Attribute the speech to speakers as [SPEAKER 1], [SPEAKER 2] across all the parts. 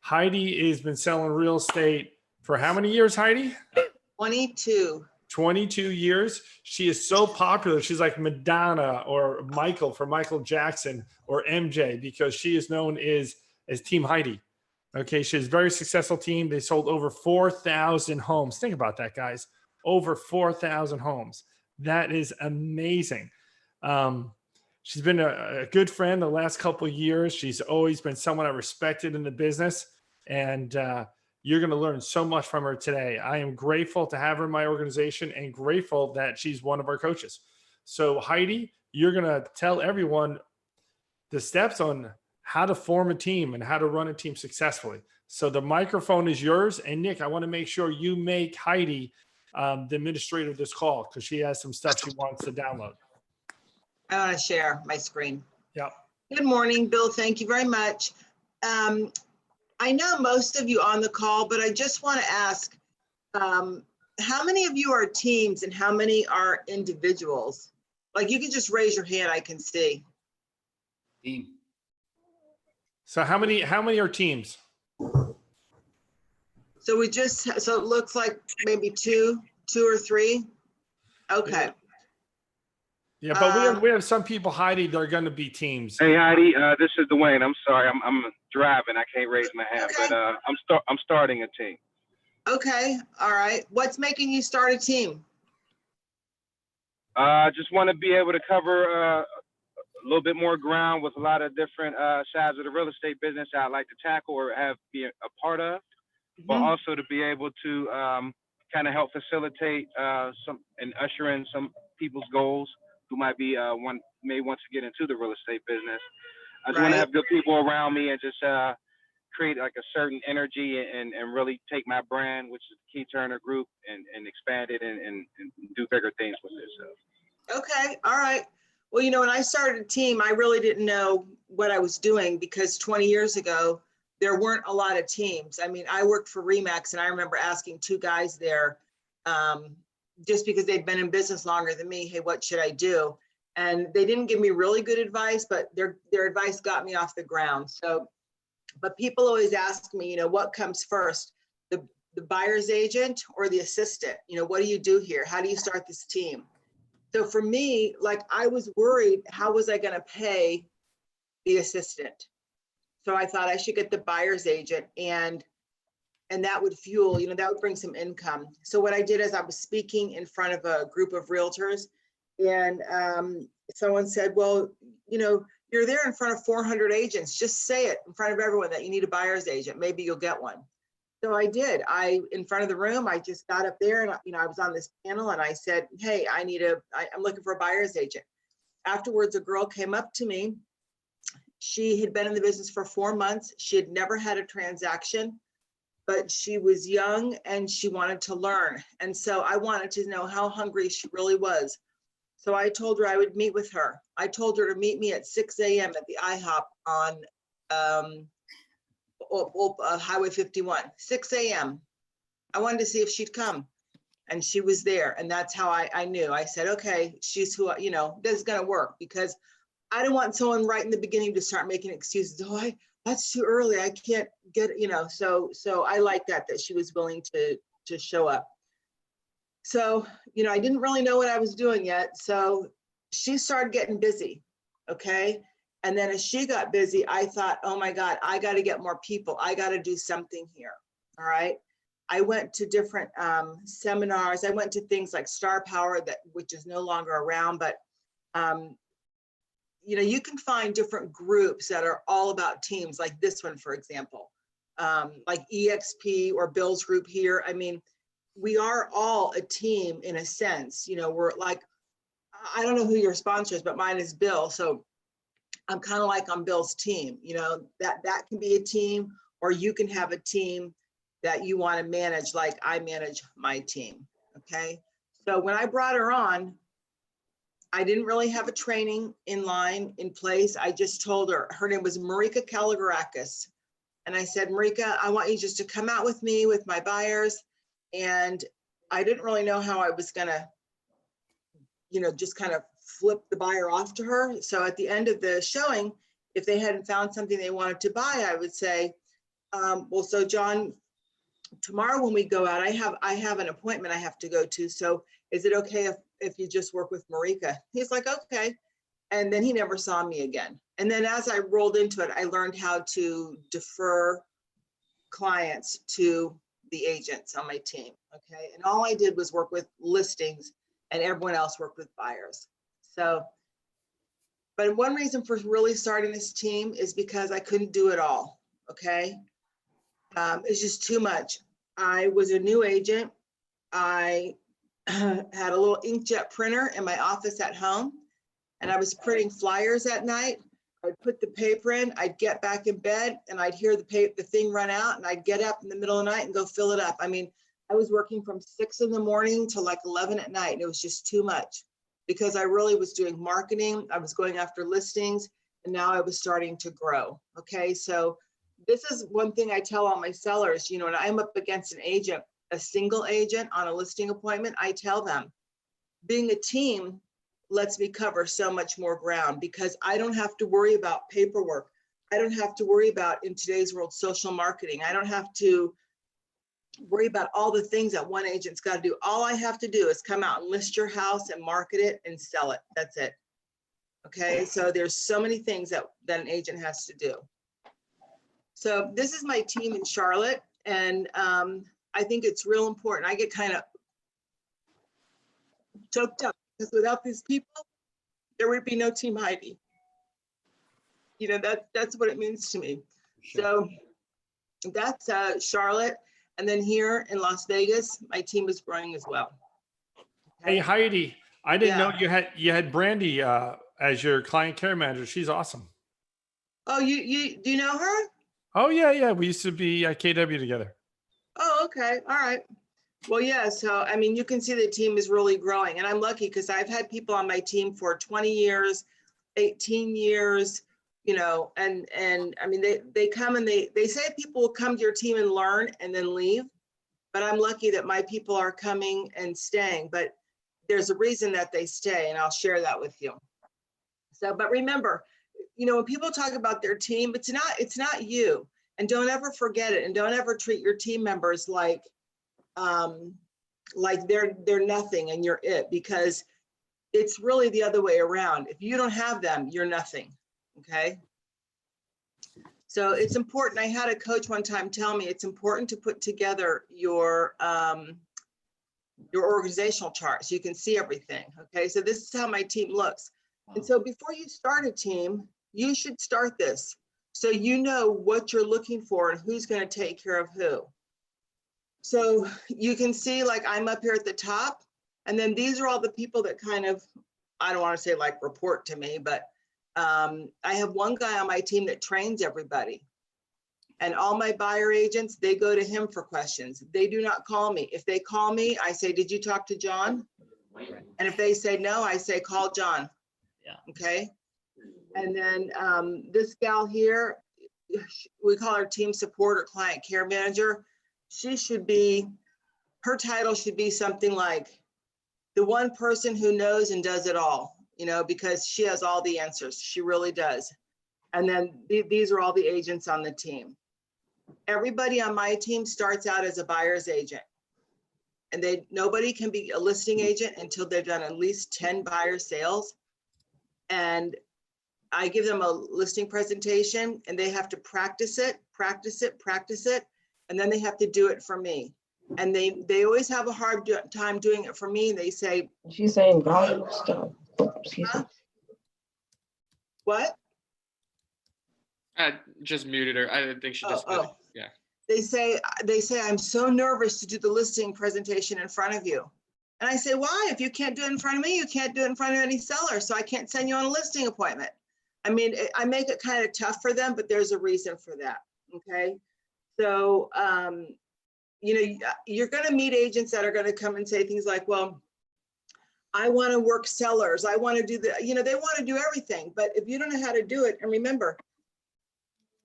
[SPEAKER 1] Heidi has been selling real estate for how many years, Heidi?
[SPEAKER 2] 22.
[SPEAKER 1] 22 years. She is so popular. She's like Madonna or Michael for Michael Jackson or MJ because she is known as Team Heidi. Okay, she has a very successful team. They sold over 4,000 homes. Think about that, guys. Over 4,000 homes. That is amazing. She's been a good friend the last couple of years. She's always been someone I respected in the business. And you're going to learn so much from her today. I am grateful to have her in my organization and grateful that she's one of our coaches. So Heidi, you're going to tell everyone the steps on how to form a team and how to run a team successfully. So the microphone is yours. And Nick, I want to make sure you make Heidi the administrator of this call because she has some stuff she wants to download.
[SPEAKER 2] I want to share my screen.
[SPEAKER 1] Yep.
[SPEAKER 2] Good morning, Bill. Thank you very much. I know most of you on the call, but I just want to ask, how many of you are teams and how many are individuals? Like you can just raise your hand, I can see.
[SPEAKER 3] Team.
[SPEAKER 1] So how many are teams?
[SPEAKER 2] So so it looks like maybe two or three. Okay.
[SPEAKER 1] Yeah, but we have some people, Heidi, they're going to be teams.
[SPEAKER 4] Hey Heidi, this is Dwayne. I'm sorry, I'm driving. I can't raise my hand,
[SPEAKER 2] Okay.
[SPEAKER 4] but I'm starting a team.
[SPEAKER 2] Okay. All right. What's making you start a team?
[SPEAKER 4] Just want to be able to cover a little bit more ground with a lot of different sides of the real estate business I'd like to tackle or be a part of, but also to be able to kind of help facilitate some and usher in some people's goals who might be may want to get into the real estate business. I just want to have good people around me and just create like a certain energy and really take my brand, which is the Key Turner Group, and expand it and do bigger things with it. So.
[SPEAKER 2] Okay. All right. Well, you know, when I started a team, I really didn't know what I was doing because 20 years ago, there weren't a lot of teams. I mean, I worked for Remax and I remember asking two guys there, just because they'd been in business longer than me, hey, what should I do? And they didn't give me really good advice, but their advice got me off the ground. So, but people always ask me, you know, what comes first, the buyer's agent or the assistant? You know, what do you do here? How do you start this team? So for me, like I was worried, how was I going to pay the assistant? So I thought I should get the buyer's agent and that would fuel, you know, that would bring some income. So what I did is I was speaking in front of a group of realtors and someone said, well, you know, you're there in front of 400 agents, just say it in front of everyone that you need a buyer's agent, maybe you'll get one. So I did. In front of the room, I just got up there and, you know, I was on this panel and I said, hey, I'm looking for a buyer's agent. Afterwards, a girl came up to me. She had been in the business for 4 months. She had never had a transaction, but she was young and she wanted to learn. And so I wanted to know how hungry she really was. So I told her I would meet with her. I told her to meet me at 6 a.m. at the IHOP on Highway 51, 6 a.m. I wanted to see if she'd come and she was there. And that's how I knew. I said, okay, she's who, you know, this is going to work because I didn't want someone right in the beginning to start making excuses. Oh, that's too early. I can't get, you know, so I like that she was willing to show up. So, you know, I didn't really know what I was doing yet. So she started getting busy. Okay. And then as she got busy, I thought, oh my God, I got to get more people. I got to do something here. All right. I went to different seminars. I went to things like Star Power, which is no longer around, but you know, you can find different groups that are all about teams, like this one, for example, like EXP or Bill's group here. I mean, we are all a team in a sense. You know, we're like, I don't know who your sponsor is, but mine is Bill. So I'm kind of like on Bill's team. You know, that can be a team, or you can have a team that you want to manage, like I manage my team. Okay. So when I brought her on, I didn't really have a training in place. I just told her name was Marika Kaligarakis. And I said, Marika, I want you just to come out with me with my buyers. And I didn't really know how I was gonna, you know, just kind of flip the buyer off to her. So at the end of the showing, if they hadn't found something they wanted to buy, I would say, Well, so John, tomorrow when we go out, I have an appointment I have to go to. So is it okay if you just work with Marika? He's like, okay. And then he never saw me again. And then as I rolled into it, I learned how to defer clients to the agents on my team. Okay. And all I did was work with listings and everyone else worked with buyers. So, but one reason for really starting this team is because I couldn't do it all. Okay. It's just too much. I was a new agent. I had a little inkjet printer in my office at home, and I was printing flyers at night. I'd put the paper in, I'd get back in bed, and I'd hear the thing run out, and I'd get up in the middle of the night and go fill it up. I mean, I was working from 6 in the morning to like 11 at night, and it was just too much because I really was doing marketing. I was going after listings, and now I was starting to grow. Okay, so this is one thing I tell all my sellers, you know, when I'm up against an agent, a single agent on a listing appointment, I tell them, being a team lets me cover so much more ground because I don't have to worry about paperwork. I don't have to worry about, in today's world, social marketing. I don't have to worry about all the things that one agent's got to do. All I have to do is come out and list your house and market it and sell it. That's it. Okay, so there's so many things that an agent has to do. So this is my team in Charlotte, and I think it's real important. I get kind of choked up because without these people, there would be no Team Heidi. You know, that's what it means to me. Sure. So that's Charlotte. And then here in Las Vegas, my team is growing as well.
[SPEAKER 1] Okay. Hey, Heidi, I didn't know you had Brandy as your client care manager. She's awesome.
[SPEAKER 2] Oh, you do you know her?
[SPEAKER 1] Oh, yeah. We used to be at KW together.
[SPEAKER 2] Oh, okay. All right. Well, yeah. So, I mean, you can see the team is really growing, and I'm lucky because I've had people on my team for 20 years, 18 years, you know, and I mean, they come and they say people will come to your team and learn and then leave, but I'm lucky that my people are coming and staying, but there's a reason that they stay, and I'll share that with you. So, but remember, you know, when people talk about their team, it's not you, and don't ever forget it, and don't ever treat your team members like they're nothing and you're it, because it's really the other way around. If you don't have them, you're nothing. Okay. So it's important. I had a coach one time tell me it's important to put together your organizational chart so you can see everything. Okay. So this is how my team looks. And so before you start a team, you should start this so you know what you're looking for and who's going to take care of who. So you can see, like, I'm up here at the top, and then these are all the people that kind of, I don't want to say like report to me, but I have one guy on my team that trains everybody. And all my buyer agents, they go to him for questions. They do not call me. If they call me, I say, did you talk to John? And if they say no, I say, call John. Yeah. Okay. And then this gal here, we call her team support or client care manager. She should be, her title should be something like the one person who knows and does it all, you know, because she has all the answers. She really does. And then these are all the agents on the team. Everybody on my team starts out as a buyer's agent, and nobody can be a listing agent until they've done at least 10 buyer sales. And I give them a listing presentation, and they have to practice it. And then they have to do it for me. And they always have a hard time doing it for me. They say,
[SPEAKER 3] she's saying volume stuff.
[SPEAKER 2] huh? What?
[SPEAKER 5] I just muted her. I didn't think she just muted. Yeah.
[SPEAKER 2] They say, I'm so nervous to do the listing presentation in front of you. And I say, why? If you can't do it in front of me, you can't do it in front of any seller. So I can't send you on a listing appointment. I mean, I make it kind of tough for them, but there's a reason for that. Okay. So, you know, you're going to meet agents that are going to come and say things like, well, I want to work sellers. I want to do the, you know, they want to do everything. But if you don't know how to do it, and remember,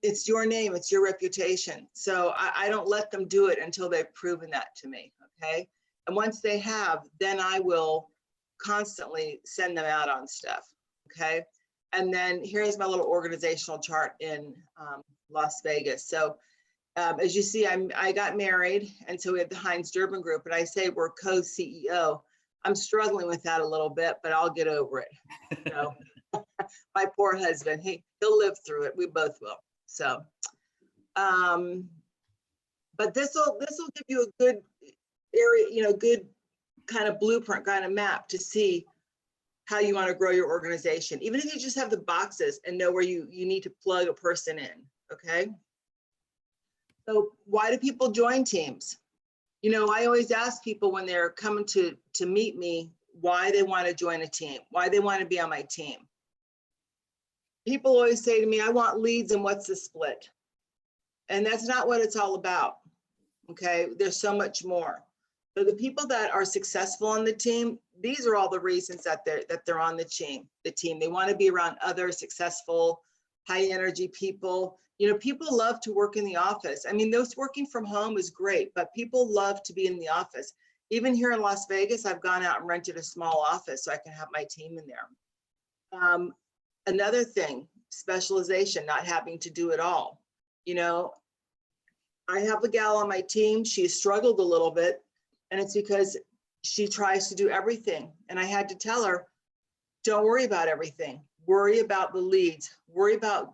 [SPEAKER 2] it's your name, it's your reputation. So I don't let them do it until they've proven that to me. Okay. And once they have, then I will constantly send them out on stuff. Okay. And then here's my little organizational chart in Las Vegas. So As you see, I got married, and so we have the Heinz Durbin Group, and I say we're co-CEO. I'm struggling with that a little bit, but I'll get over it. You know, my poor husband, he'll live through it. We both will. So, but this will give you a good area, you know, good kind of blueprint, kind of map to see how you want to grow your organization. Even if you just have the boxes and know where you need to plug a person in, okay? So why do people join teams? You know, I always ask people when they're coming to meet me, why they want to join a team, why they want to be on my team. People always say to me, I want leads and what's the split? And that's not what it's all about, okay? There's so much more. So the people that are successful on the team, these are all the reasons that they're on the team. They want to be around other successful, high energy people. You know, people love to work in the office. I mean, those working from home is great, but people love to be in the office. Even here in Las Vegas, I've gone out and rented a small office so I can have my team in there. Another thing, specialization, not having to do it all. You know, I have a gal on my team, she's struggled a little bit, and it's because she tries to do everything. And I had to tell her, don't worry about everything. Worry about the leads. Worry about,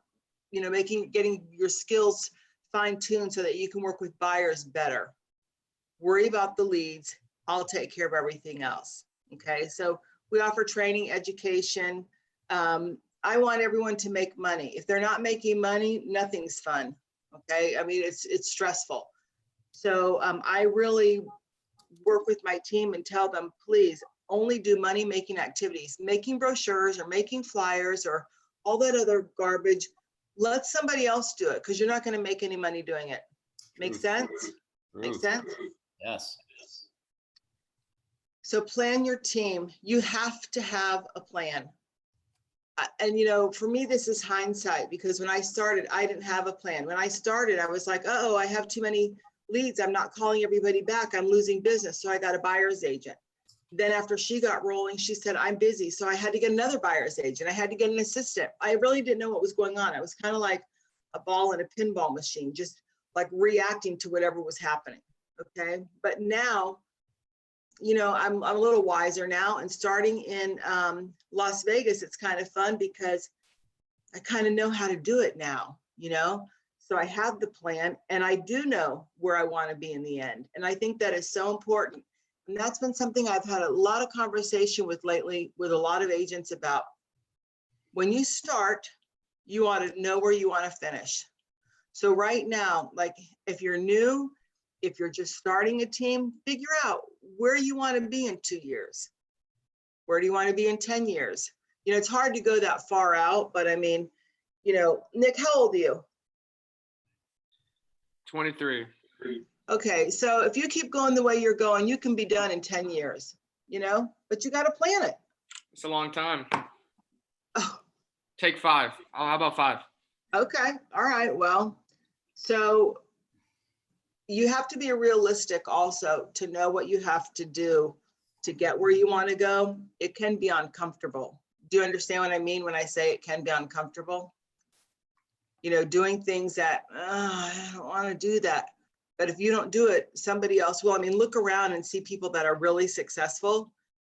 [SPEAKER 2] you know, getting your skills fine-tuned so that you can work with buyers better. Worry about the leads. I'll take care of everything else. Okay, so we offer training, education. I want everyone to make money. If they're not making money, nothing's fun. Okay, I mean, it's stressful. So I really work with my team and tell them, please only do money-making activities. Making brochures or making flyers or all that other garbage, let somebody else do it, because you're not going to make any money doing it. Make sense? Make sense?
[SPEAKER 6] Yes.
[SPEAKER 2] So plan your team. You have to have a plan. And, you know, for me, this is hindsight, because when I started, I didn't have a plan. When I started, I was like, oh, I have too many leads. I'm not calling everybody back. I'm losing business. So I got a buyer's agent. Then after she got rolling, she said, I'm busy. So I had to get another buyer's agent. I had to get an assistant. I really didn't know what was going on. I was kind of like a ball in a pinball machine, just like reacting to whatever was happening. Okay. But now, you know, I'm a little wiser now, and starting in Las Vegas, it's kind of fun because I kind of know how to do it now, you know? So I have the plan, and I do know where I want to be in the end. And I think that is so important. And that's been something I've had a lot of conversation with lately with a lot of agents about. When you start, you want to know where you want to finish. So right now, like if you're new, if you're just starting a team, figure out where you want to be in 2 years. Where do you want to be in 10 years? You know, it's hard to go that far out, but I mean, you know, Nick, how old are you?
[SPEAKER 5] 23.
[SPEAKER 2] Okay, so if you keep going the way you're going, you can be done in 10 years, you know, but you got to plan it.
[SPEAKER 5] It's a long time.
[SPEAKER 2] Oh.
[SPEAKER 5] Take 5. Oh, how about 5?
[SPEAKER 2] Okay, all right, well, so you have to be realistic also to know what you have to do to get where you want to go. It can be uncomfortable. Do you understand what I mean when I say it can be uncomfortable? You know, doing things that, I don't want to do that. But if you don't do it, somebody else will. I mean, look around and see people that are really successful,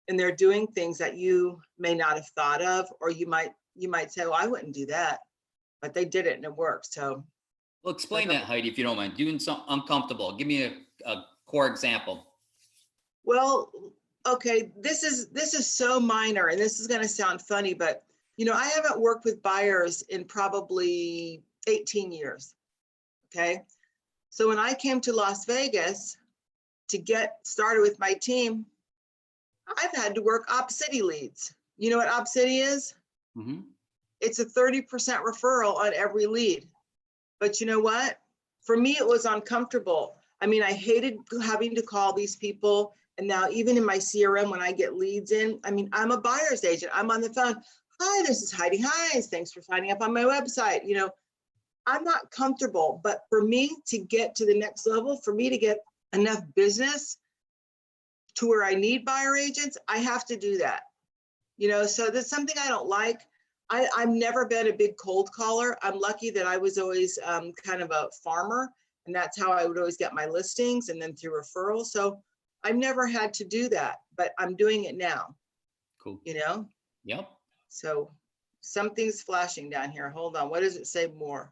[SPEAKER 2] and they're doing things that you may not have thought of, or you might say, well, I wouldn't do that, but they did it and it worked. So,
[SPEAKER 6] Well, explain that, Heidi, if you don't mind. Doing something uncomfortable. Give me a core example.
[SPEAKER 2] well, okay, this is so minor, and this is going to sound funny, but you know, I haven't worked with buyers in probably 18 years. Okay. So when I came to Las Vegas to get started with my team, I've had to work Op City leads. You know what Op City is?
[SPEAKER 6] Mm-hmm.
[SPEAKER 2] It's a 30% referral on every lead. But you know what? For me, it was uncomfortable. I mean, I hated having to call these people. And now even in my CRM, when I get leads in, I mean, I'm a buyer's agent. I'm on the phone. Hi, this is Heidi. Hi, thanks for signing up on my website. You know, I'm not comfortable, but for me to get to the next level, for me to get enough business to where I need buyer agents, I have to do that. You know, so that's something I don't like. I've never been a big cold caller. I'm lucky that I was always kind of a farmer, And that's how I would always get my listings, and then through referrals. So I've never had to do that, but I'm doing it now,
[SPEAKER 6] Cool.
[SPEAKER 2] you know?
[SPEAKER 6] Yep.
[SPEAKER 2] So something's flashing down here. Hold on. What does it say more?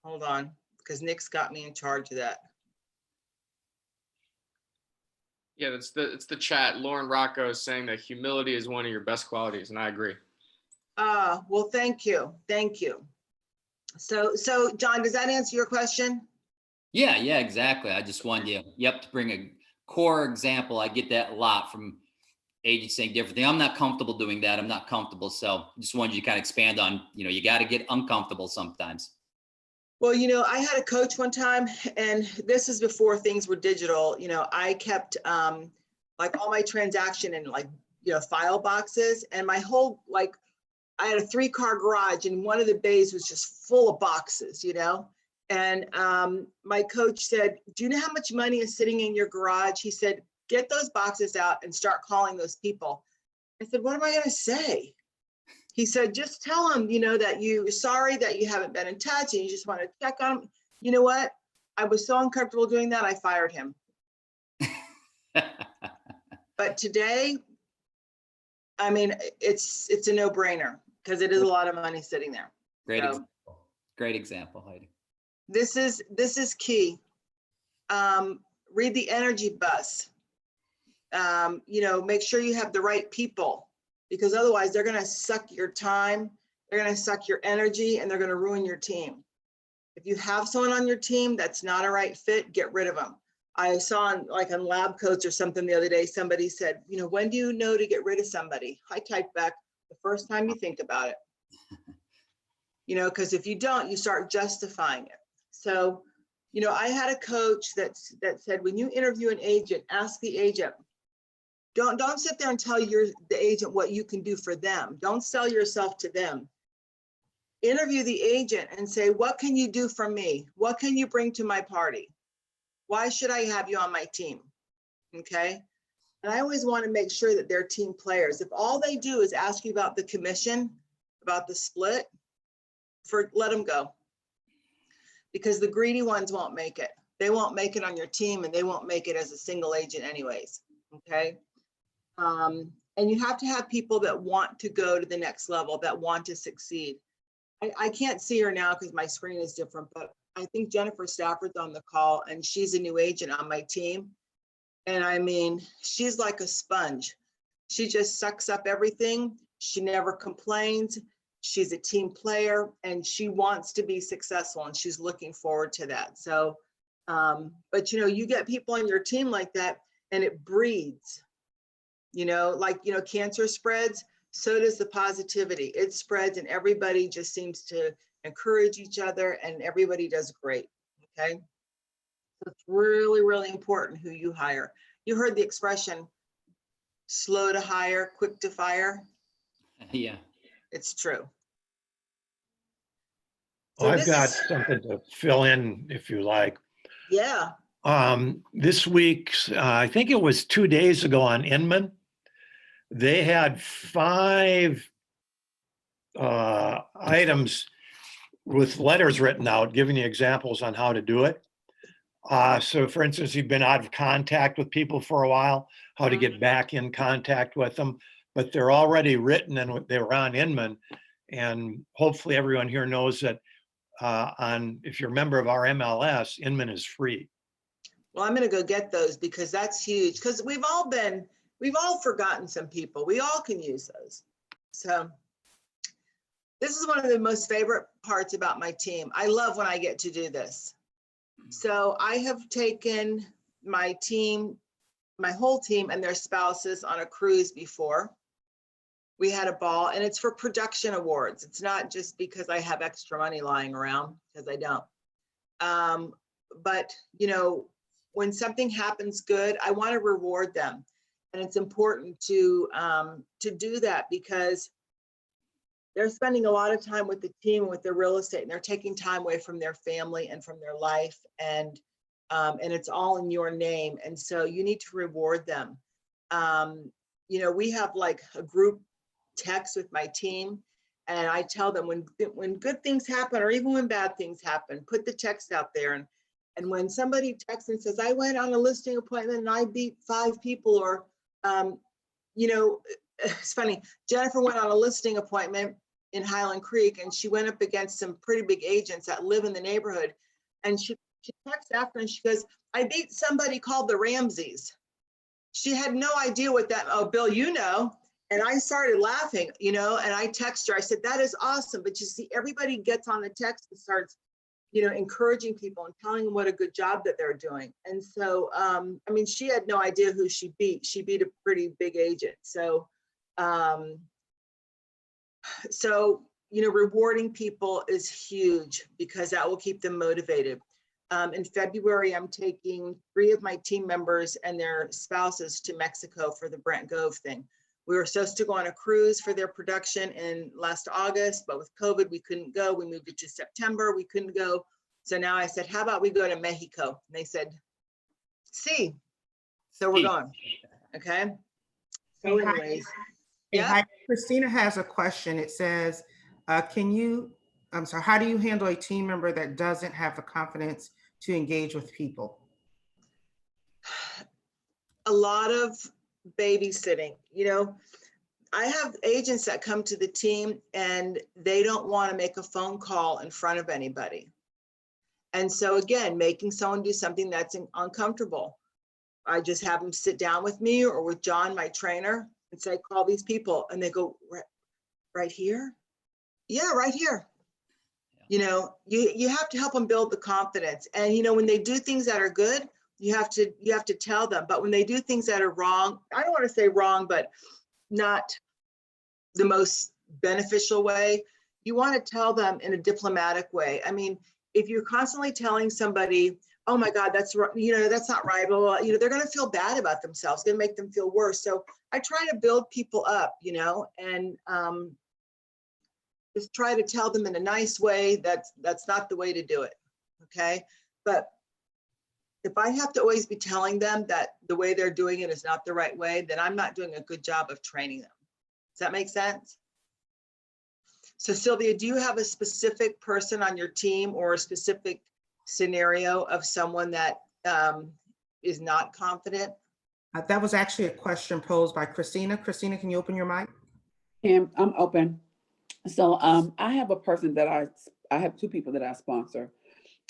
[SPEAKER 2] Hold on, because Nick's got me in charge of that.
[SPEAKER 5] Yeah, it's the chat. Lauren Rocco is saying that humility is one of your best qualities, and I agree.
[SPEAKER 2] Well, thank you. Thank you. So John, does that answer your question?
[SPEAKER 6] Yeah, exactly. I just wanted you, to bring a core example. I get that a lot from agents saying different things. I'm not comfortable doing that. I'm not comfortable. So just wanted you to kind of expand on, you got to get uncomfortable sometimes.
[SPEAKER 2] Well, I had a coach one time, and this is before things were digital. I kept like all my transaction in file boxes, and my whole, I had a 3-car garage, and one of the bays was just full of boxes, and my coach said, do you know how much money is sitting in your garage? He said, get those boxes out and start calling those people. I said, what am I going to say? He said, just tell them, that you're sorry that you haven't been in touch and you just want to check on them. You know what? I was so uncomfortable doing that, I fired him. But today, I mean, it's a no-brainer because it is a lot of money sitting there.
[SPEAKER 6] Great example, Heidi.
[SPEAKER 2] This is key. Read the energy bus. Make sure you have the right people, because otherwise they're going to suck your time, they're going to suck your energy, and they're going to ruin your team. If you have someone on your team that's not a right fit, get rid of them. I saw on Lab Coats or something the other day, somebody said, when do you know to get rid of somebody? I typed back, the first time you think about it. Because if you don't, you start justifying it. So, I had a coach that said, when you interview an agent, ask the agent. Don't sit there and tell the agent what you can do for them. Don't sell yourself to them. Interview the agent and say, what can you do for me? What can you bring to my party? Why should I have you on my team? Okay. And I always want to make sure that they're team players. If all they do is ask you about the commission, about the split, let them go. Because the greedy ones won't make it. They won't make it on your team, and they won't make it as a single agent anyways. Okay. And you have to have people that want to go to the next level, that want to succeed. I can't see her now because my screen is different, but I think Jennifer Stafford's on the call, and she's a new agent on my team. And I mean, she's like a sponge. She just sucks up everything. She never complains. She's a team player, and she wants to be successful, and she's looking forward to that. So, but you get people on your team like that, and it breeds. Cancer spreads, so does the positivity. It spreads, and everybody just seems to encourage each other, and everybody does great. Okay. So it's really, really important who you hire. You heard the expression, slow to hire, quick to fire.
[SPEAKER 6] Yeah.
[SPEAKER 2] It's true.
[SPEAKER 7] So I've got something to fill in if you like.
[SPEAKER 2] Yeah.
[SPEAKER 7] This week, I think it was 2 days ago on Inman, they had 5 items with letters written out, giving you examples on how to do it. So for instance, you've been out of contact with people for a while, how to get back in contact with them, but they're already written and they were on Inman. And hopefully everyone here knows that if you're a member of our MLS, Inman is free.
[SPEAKER 2] Well, I'm going to go get those because that's huge, because we've all forgotten some people. We all can use those. So this is one of the most favorite parts about my team. I love when I get to do this. So I have taken my team, my whole team and their spouses on a cruise before. We had a ball, and it's for production awards. It's not just because I have extra money lying around, because I don't. But when something happens good, I want to reward them. And it's important to do that because they're spending a lot of time with the team, with their real estate, and they're taking time away from their family and from their life. And it's all in your name. And so you need to reward them. We have like a group text with my team, And I tell them when good things happen, or even when bad things happen, put the text out there. And when somebody texts and says, I went on a listing appointment and I beat 5 people, or, you know, it's funny, Jennifer went on a listing appointment in Highland Creek, and she went up against some pretty big agents that live in the neighborhood. And she texts after and she goes, I beat somebody called the Ramseys. She had no idea what that, oh, Bill, you know. And I started laughing, you know, and I texted her, I said, that is awesome. But you see, everybody gets on the text and starts, you know, encouraging people and telling them what a good job that they're doing. And so, I mean, she had no idea who she beat. She beat a pretty big agent. So, you know, rewarding people is huge because that will keep them motivated. In February, I'm taking 3 of my team members and their spouses to Mexico for the Brent Gove thing. We were supposed to go on a cruise for their production in last August, but with COVID, we couldn't go. We moved it to September. We couldn't go. So now I said, how about we go to Mexico? And they said, see. So we're going. Okay. So anyways.
[SPEAKER 8] Yeah. Christina has a question. It says, how do you handle a team member that doesn't have the confidence to engage with people?
[SPEAKER 2] A lot of babysitting. You know, I have agents that come to the team and they don't want to make a phone call in front of anybody. And so again, making someone do something that's uncomfortable. I just have them sit down with me or with John, my trainer, and say, call these people. And they go, right here? Yeah, right here. You know, you have to help them build the confidence. And, you know, when they do things that are good, you have to tell them. But when they do things that are wrong, I don't want to say wrong, but not the most beneficial way, you want to tell them in a diplomatic way. I mean, if you're constantly telling somebody, oh my God, that's, you know, that's not right, blah, blah, blah, you know, they're going to feel bad about themselves, going to make them feel worse. So I try to build people up, you know, and just try to tell them in a nice way that's not the way to do it. Okay. But if I have to always be telling them that the way they're doing it is not the right way, then I'm not doing a good job of training them. Does that make sense? So Sylvia, do you have a specific person on your team or a specific scenario of someone that is not confident?
[SPEAKER 8] That was actually a question posed by Christina. Christina, can you open your mic?
[SPEAKER 9] I'm open. So I have a person that I have 2 people that I sponsor.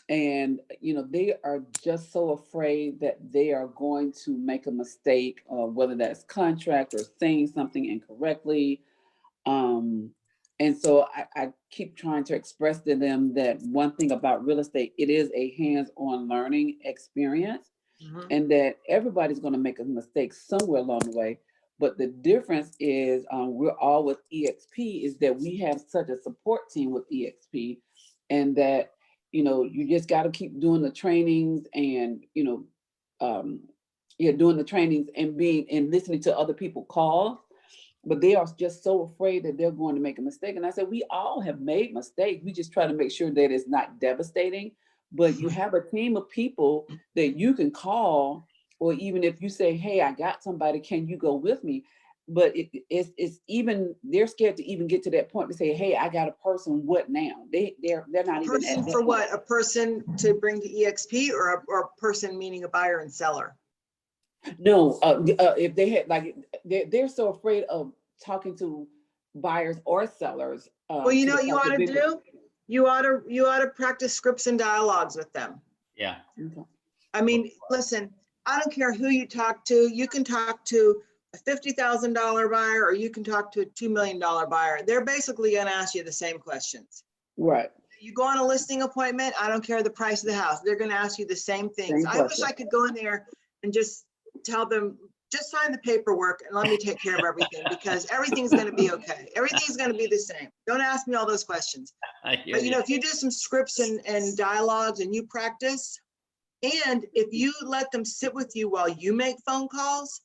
[SPEAKER 9] And, you know, they are just so afraid that they are going to make a mistake, whether that's contract or saying something incorrectly. And so I keep trying to express to them that one thing about real estate, it is a hands-on learning experience, and that everybody's going to make a mistake somewhere along the way. But the difference is we're all with EXP is that we have such a support team with EXP, and that, you know, you just got to keep doing the trainings and, you know, doing the trainings and listening to other people call. But they are just so afraid that they're going to make a mistake. And I said, we all have made mistakes. We just try to make sure that it's not devastating. But you have a team of people that you can call, or even if you say, hey, I got somebody, can you go with me? But it's even, they're scared to even get to that point to say, hey, I got a person, what now? They're not even at that
[SPEAKER 2] For what?
[SPEAKER 9] point.
[SPEAKER 2] A person to bring to EXP, or a person meaning a buyer and seller?
[SPEAKER 9] No, if they had, like, they're so afraid of talking to buyers or sellers.
[SPEAKER 2] Well, you know what you ought to do? You ought to practice scripts and dialogues with them.
[SPEAKER 6] Yeah.
[SPEAKER 9] Okay.
[SPEAKER 2] I mean, listen, I don't care who you talk to. You can talk to a $50,000 buyer, or you can talk to a $2 million buyer. They're basically going to ask you the same questions.
[SPEAKER 9] Right.
[SPEAKER 2] You go on a listing appointment, I don't care the price of the house. They're going to ask you the same things. I wish I could go in there and just tell them, just sign the paperwork and let me take care of everything, because everything's going to be okay. Everything's going to be the same. Don't ask me all those questions. But, you know, if you do some scripts and dialogues and you practice, and if you let them sit with you while you make phone calls,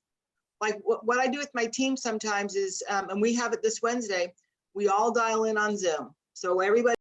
[SPEAKER 2] like what I do with my team sometimes is, and we have it this Wednesday, we all dial in on Zoom. So everybody